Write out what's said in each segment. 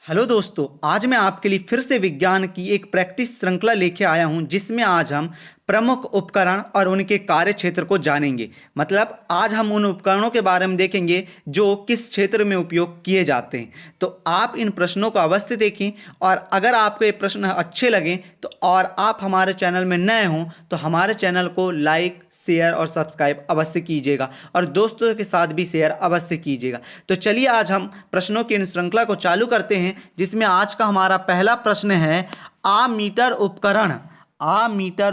Hello दोस्तों, आज मैं आपके लिए फिर से विज्ञान की एक प्रैक्टिस श्रृंखला लेके आया हूं जिसमें आज हम प्रमुख उपकरण और उनके कार्य क्षेत्र को जानेंगे। मतलब आज हम उन उपकरणों के बारे में देखेंगे जो किस क्षेत्र में उपयोग किए जाते हैं। तो आप इन प्रश्नों को अवश्य देखें और अगर आपको ये प्रश्न अच्छे लगें तो और आप हमारे चैनल में नए हों तो हमारे चैनल को लाइक, शेयर और सब्सक्राइब अवश्य कीजिएगा और दोस्तों के साथ भी शेयर अवश्य कीजिएगा। तो चलिए आज हम प्रश्नों की इन श्रृंखला को चालू करते हैं जिसमें आज का हमारा पहला प्रश्न है, आमीटर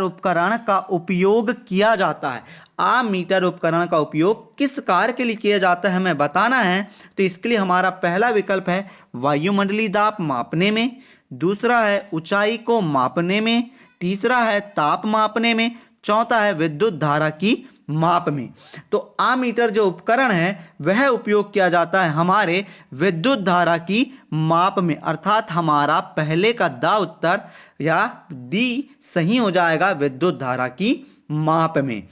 उपकरण का उपयोग किया जाता है। आमीटर उपकरण का उपयोग किस कार्य के लिए किया जाता है हमें बताना है। तो इसके लिए हमारा पहला विकल्प है वायुमंडलीय दाब मापने में, दूसरा है ऊंचाई को मापने में, तीसरा है ताप मापने में, चौथा है विद्युत धारा की माप में। तो आमीटर जो उपकरण है वह उपयोग किया जाता है हमारे विद्युत धारा की माप में, अर्थात हमारा पहले का द उत्तर या डी सही हो जाएगा, विद्युत धारा की माप में।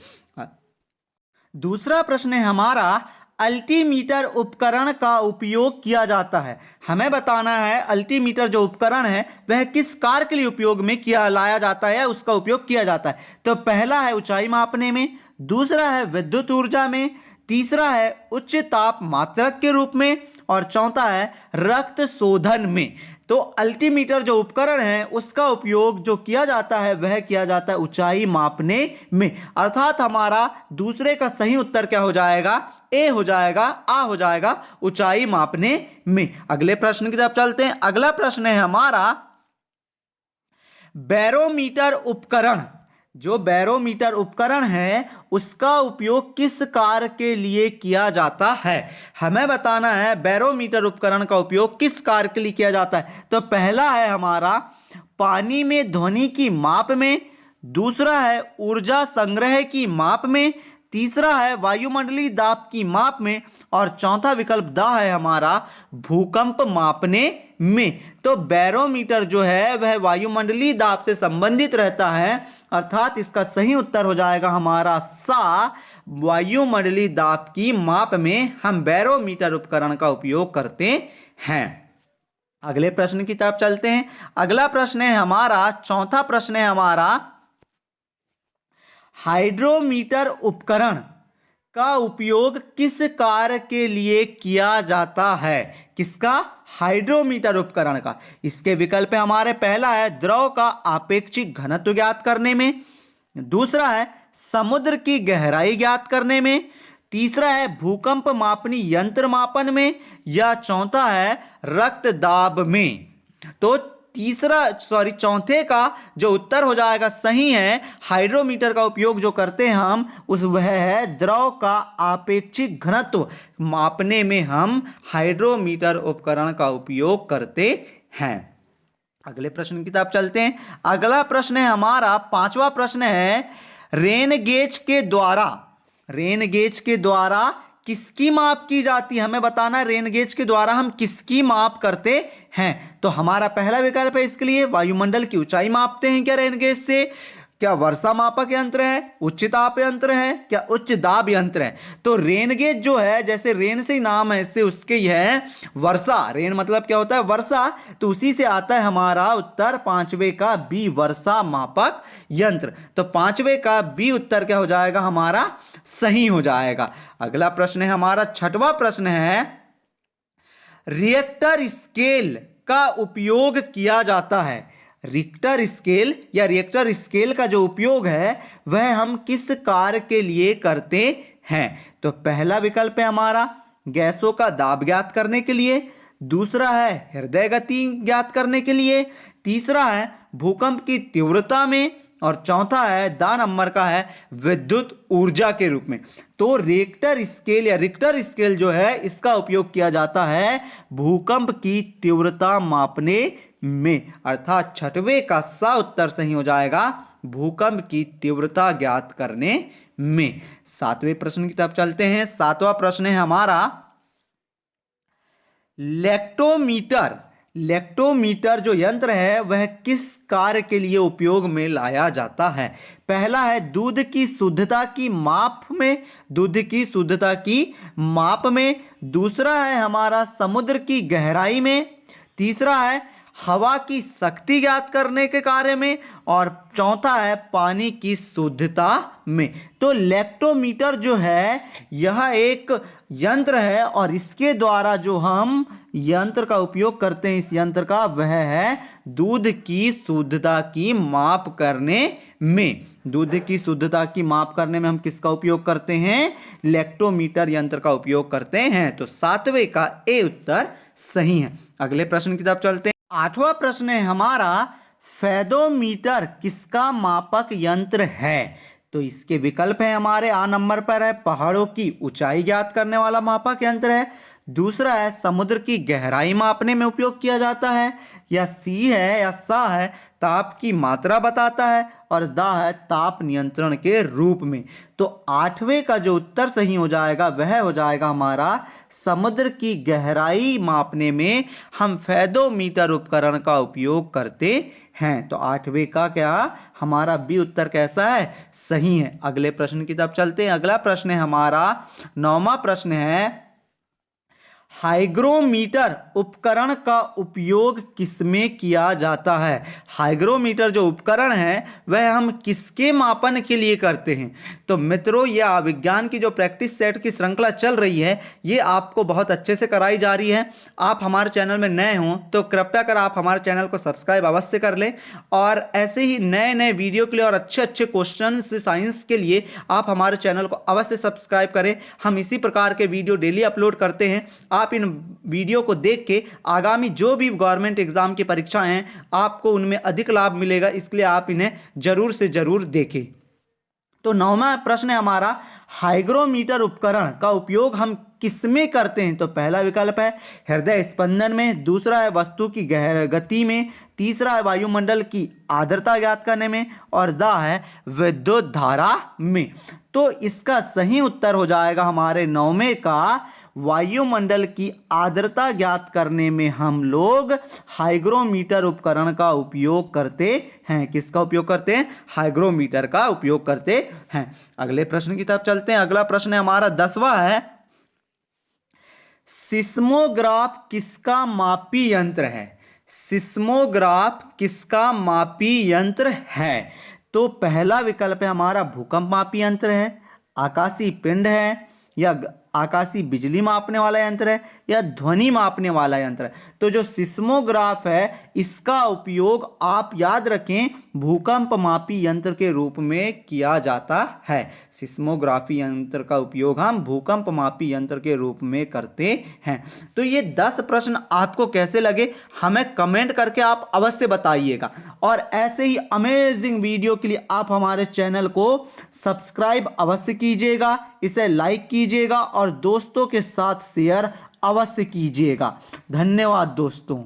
दूसरा प्रश्न है हमारा, अल्टीमीटर उपकरण का उपयोग किया जाता है। हमें बताना है अल्टीमीटर जो उपकरण है वह किस कार्य के लिए उपयोग में किया लाया जाता है, उसका उपयोग किया जाता है। तो पहला है ऊंचाई मापने में, दूसरा है विद्युत ऊर्जा में, तीसरा है उच्च ताप मात्रक के रूप में और चौथा है रक्त शोधन में। तो अल्टीमीटर जो उपकरण है उसका उपयोग जो किया जाता है वह किया जाता है ऊंचाई मापने में, अर्थात हमारा दूसरे का सही उत्तर क्या हो जाएगा, ए हो जाएगा, आ हो जाएगा, ऊंचाई मापने में। अगले प्रश्न की तरफ चलते हैं। अगला प्रश्न है हमारा, बैरोमीटर उपकरण, जो बैरोमीटर उपकरण है उसका उपयोग किस कार्य के लिए किया जाता है। हमें बताना है बैरोमीटर उपकरण का उपयोग किस कार्य के लिए किया जाता है। तो पहला है हमारा पानी में ध्वनि की माप में, दूसरा है ऊर्जा संग्रह की माप में, तीसरा है वायुमंडलीय दाब की माप में और चौथा विकल्प द है हमारा भूकंप मापने में। तो बैरोमीटर जो है वह वायुमंडलीय दाब से संबंधित रहता है, अर्थात इसका सही उत्तर हो जाएगा हमारा सा, वायुमंडलीय दाब की माप में हम बैरोमीटर उपकरण का उपयोग करते हैं। अगले प्रश्न की तरफ चलते हैं। अगला प्रश्न है हमारा, चौथा प्रश्न है हमारा, हाइड्रोमीटर उपकरण का उपयोग किस कार्य के लिए किया जाता है। किसका, हाइड्रोमीटर उपकरण का। इसके विकल्प है हमारे, पहला है द्रव का आपेक्षिक घनत्व ज्ञात करने में, दूसरा है समुद्र की गहराई ज्ञात करने में, तीसरा है भूकंप मापनी यंत्र मापन में या चौथा है रक्त दाब में। तो चौथे का जो उत्तर हो जाएगा सही है, हाइड्रोमीटर का उपयोग जो करते हैं हम उस वह है द्रव का आपेक्षिक घनत्व मापने में हम हाइड्रोमीटर उपकरण का उपयोग करते हैं। अगले प्रश्न की तरफ चलते हैं। अगला प्रश्न है हमारा, पांचवा प्रश्न है, रेन गेज के द्वारा किसकी माप की जाती है। हमें बताना है रेन गेज के द्वारा हम किसकी माप करते हैं। तो हमारा पहला विकल्प है इसके लिए वायुमंडल की ऊंचाई मापते हैं क्या रेन गेज से, क्या वर्षा मापक यंत्र है, उच्च ताप यंत्र है, क्या उच्च दाब यंत्र है। तो रेन गेज जो है, जैसे रेन से ही नाम है इससे उसके यह है वर्षा, रेन मतलब क्या होता है वर्षा, तो उसी से आता है हमारा उत्तर पांचवे का बी, वर्षा मापक यंत्र। तो पांचवे का बी उत्तर क्या हो जाएगा हमारा, सही हो जाएगा। अगला प्रश्न है हमारा, छठवां प्रश्न है, रिएक्टर स्केल का उपयोग किया जाता है। रिक्टर स्केल या रिएक्टर स्केल का जो उपयोग है वह हम किस कार्य के लिए करते हैं। तो पहला विकल्प है हमारा गैसों का दाब ज्ञात करने के लिए, दूसरा है हृदय गति ज्ञात करने के लिए, तीसरा है भूकंप की तीव्रता में और चौथा है द नंबर का है विद्युत ऊर्जा के रूप में। तो रिएक्टर स्केल या रिक्टर स्केल जो है इसका उपयोग किया जाता है भूकंप की तीव्रता मापने में, अर्थात छठवें का सा उत्तर सही हो जाएगा, भूकंप की तीव्रता ज्ञात करने में। सातवें प्रश्न की तरफ चलते हैं। सातवां प्रश्न है हमारा, लेक्टोमीटर जो यंत्र है वह किस कार्य के लिए उपयोग में लाया जाता है। पहला है दूध की शुद्धता की माप में, दूसरा है हमारा समुद्र की गहराई में, तीसरा है हवा की शक्ति ज्ञात करने के कार्य में, और चौथा है पानी की शुद्धता में। तो लेक्टोमीटर जो है यह एक यंत्र है और इसके द्वारा जो हम यंत्र का उपयोग करते हैं, इस यंत्र का, वह है दूध की शुद्धता की माप करने में। दूध की शुद्धता की माप करने में हम किसका उपयोग करते हैं? लेक्टोमीटर यंत्र का उपयोग करते हैं। तो 7वें का ए उत्तर सही है। अगले प्रश्न की तरफ चलते हैं। 8वां प्रश्न है हमारा, फेदोमीटर किसका मापक यंत्र है? तो इसके विकल्प है हमारे, आ नंबर पर है पहाड़ों की ऊंचाई ज्ञात करने वाला मापक यंत्र है, दूसरा है समुद्र की गहराई मापने में उपयोग किया जाता है, या सी है या सा है ताप की मात्रा बताता है, और दा है ताप नियंत्रण के रूप में। तो 8वें का जो उत्तर सही हो जाएगा वह हो जाएगा हमारा, समुद्र की गहराई मापने में हम फेदोमीटर उपकरण का उपयोग करते हैं। तो 8वें का क्या हमारा बी उत्तर कैसा है? सही है। अगले प्रश्न की तरफ चलते हैं। अगला प्रश्न है हमारा 9वां प्रश्न है, हाइग्रोमीटर उपकरण का उपयोग किसमें किया जाता है? हाइग्रोमीटर जो उपकरण है वह हम किसके मापन के लिए करते हैं? तो मित्रों, यह विज्ञान की जो प्रैक्टिस सेट की श्रृंखला चल रही है ये आपको बहुत अच्छे से कराई जा रही है। आप हमारे चैनल में नए हों तो कृपया कर आप हमारे चैनल को सब्सक्राइब अवश्य कर लें, और ऐसे ही नए नए वीडियो के लिए और अच्छे अच्छे क्वेश्चन साइंस के लिए आप हमारे चैनल को अवश्य सब्सक्राइब करें। हम इसी प्रकार के वीडियो डेली अपलोड करते हैं। आप इन वीडियो को देख के आगामी जो भी गवर्नमेंट एग्जाम की परीक्षाएं हैं आपको उनमें अधिक लाभ मिलेगा, इसलिए आप इन्हें जरूर से जरूर देखें। तो 9वां प्रश्न है हमारा, हाइग्रोमीटर उपकरण का उपयोग हम किसमें करते हैं? तो पहला विकल्प है हृदय स्पंदन में, दूसरा है वस्तु की गति में, तीसरा है वायुमंडल की आर्द्रता ज्ञात करने में, और दा है विद्युत धारा में। तो इसका सही उत्तर हो जाएगा हमारे 9वें का, वायुमंडल की आर्द्रता ज्ञात करने में हम लोग हाइग्रोमीटर उपकरण का उपयोग करते हैं। किसका उपयोग करते हैं? हाइग्रोमीटर का उपयोग करते हैं। अगले प्रश्न की तरफ चलते हैं। अगला प्रश्न है हमारा 10वां है, सिस्मोग्राफ किसका मापी यंत्र है? सिस्मोग्राफ किसका मापी यंत्र है? तो पहला विकल्प है हमारा भूकंप मापी यंत्र है, आकाशीय पिंड है, या आकाशीय बिजली मापने वाला यंत्र है, या ध्वनि मापने वाला यंत्र है। तो जो सिस्मोग्राफ है इसका उपयोग आप याद रखें भूकंप मापी यंत्र के रूप में किया जाता है। सिस्मोग्राफी यंत्र का उपयोग हम भूकंप मापी यंत्र के रूप में करते हैं। तो ये 10 प्रश्न आपको कैसे लगे हमें कमेंट करके आप अवश्य बताइएगा, और ऐसे ही अमेजिंग वीडियो के लिए आप हमारे चैनल को सब्सक्राइब अवश्य कीजिएगा, इसे लाइक कीजिएगा और दोस्तों के साथ शेयर अवश्य कीजिएगा। धन्यवाद दोस्तों।